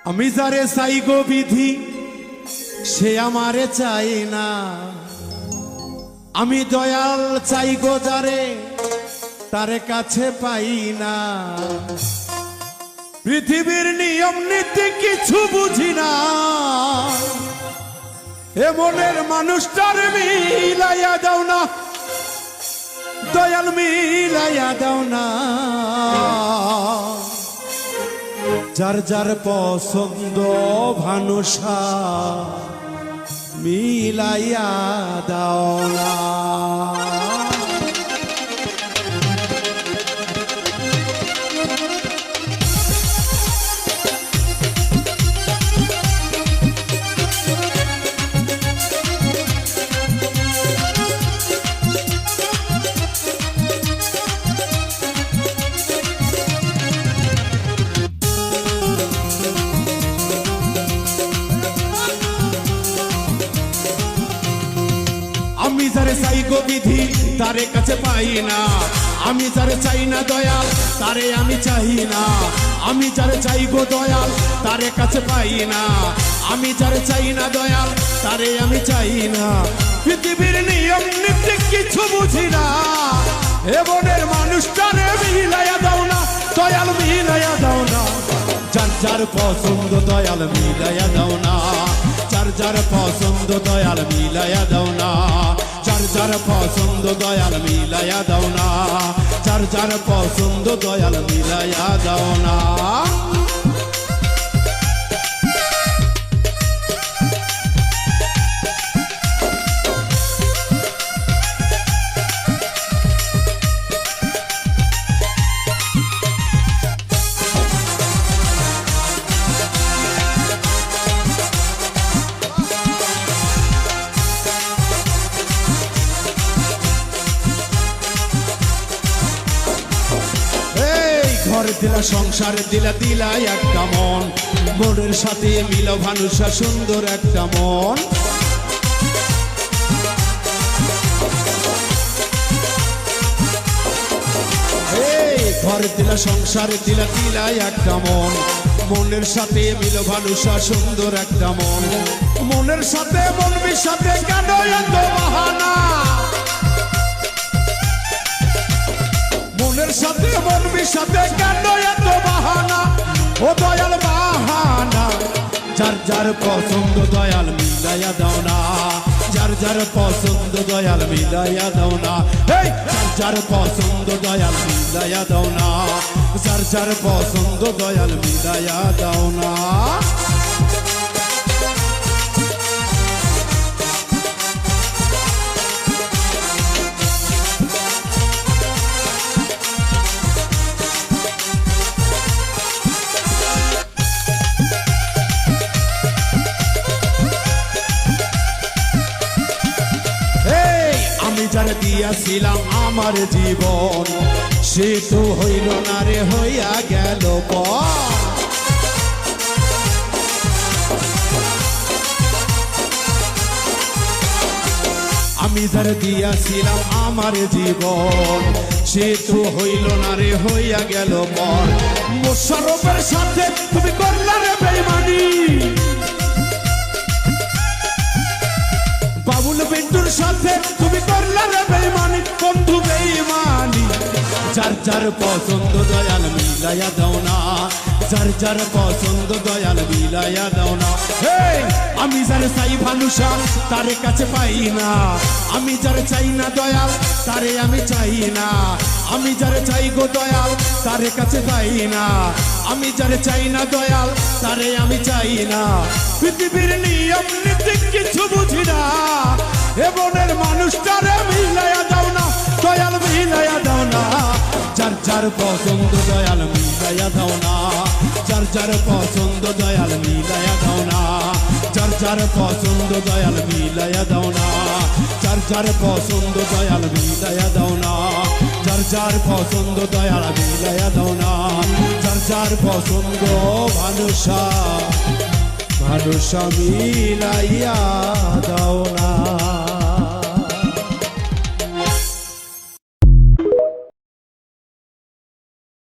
আমি যারে চাই গো বিধি সে আমারে চাই না। আমি দয়াল চাই গো যারে তারে কাছে পাই না। পৃথিবীর নিয়ম নীতি কিছু বুঝি না, এ মনের মানুষটার মিলাইয়া দাও না, দয়াল মিলাইয়া দাও না। যার যার পছন্দ ভানুষা মিলাইয়া দাও না। আমি যারে চাই গো বিধি তারে কাছে পাই না। আমি যারে চাই না দয়াল তারে আমি চাই না। আমি যারে চাই গো দয়াল তারে কাছে পাই না। আমি যারে চাই না দয়াল তারে আমি চাই না। পৃথিবীর নিয়ম নীতি কিছু বুঝি না, এ মনের মানুষটারে মিলাইয়া দাও না, দয়াল মিলাইয়া দাও না। যার যার পছন্দ দয়াল মিলাইয়া দাও না। যার যার পছন্দ দয়াল মিলাইয়া দাও না। যার যার পছন্দ দয়াল মিলাইয়া দাও না। যার যার পছন্দ দয়াল মিলাইয়া দাও না। ঘর দিলা সংসার দিলা দিলা একটা মন, মনের সাথে মিল ভানুষা সুন্দর একটা মন। ঘর দিলা সংসার দিলা দিলা একটা মন, মনের সাথে মিল ভানুষা সুন্দর একটা মন। মনের সাথে মন মিশাতে কেন এত বাহানা? মনের সাথে মন মিশাতে কেন এত বাহানা? ও দয়াল বাহানা। যার যার পছন্দ দয়াল মিলাইয়া দাও না। যার যার পছন্দ দয়াল মিলাইয়া দাও না। এই যার যার পছন্দ দয়াল মিলাইয়া দাও না। যার যার পছন্দ দয়াল মিলাইয়া দাও না। আমি যারে দিয়াছিলাম আমার জীবন সে তো হইল না রে, হইয়া গেল পর। আমি যারে দিয়াছিলাম আমার জীবন সে তো হইল না রে, হইয়া গেল পর। মোশাররফের সাথে তুমি করলা রে বেঈমানি, বাবুল বিন্টুর সাথে তুমি করলা রে বেঈমানি, বন্ধু বেঈমানি। যার যার পছন্দ দয়াল মিলাইয়া দাও না। যার যার পছন্দ দয়াল মিলাইয়া দাও না। আমি যারে চাই ভানুষা তারে কাছে পাই না। আমি যারে চাই না দয়াল তারে আমি চাই না। আমি যারে চাই গো দয়াল তারে কাছে পাই না। আমি যারে চাই না দয়াল তারে আমি চাই না। পৃথিবীর নিয়ম নীতি কিছু বুঝি না, এ মনের মানুষটারে মিলাইয়া দাও না, দয়াল মিলাইয়া দাও না। যার যার পছন্দ দয়াল মিলাইয়া দাও না। যার যার পছন্দ দয়াল মিলাইয়া দাও না। যার যার পছন্দ দয়াল মিলাইয়া দাও না। যার যার পছন্দ দয়াল মিলাইয়া দাও না। যার যার পছন্দ দয়াল মিলাইয়া দাও না। যার যার পছন্দ ভানুষা ভানুষা মিলাইয়া দাও না।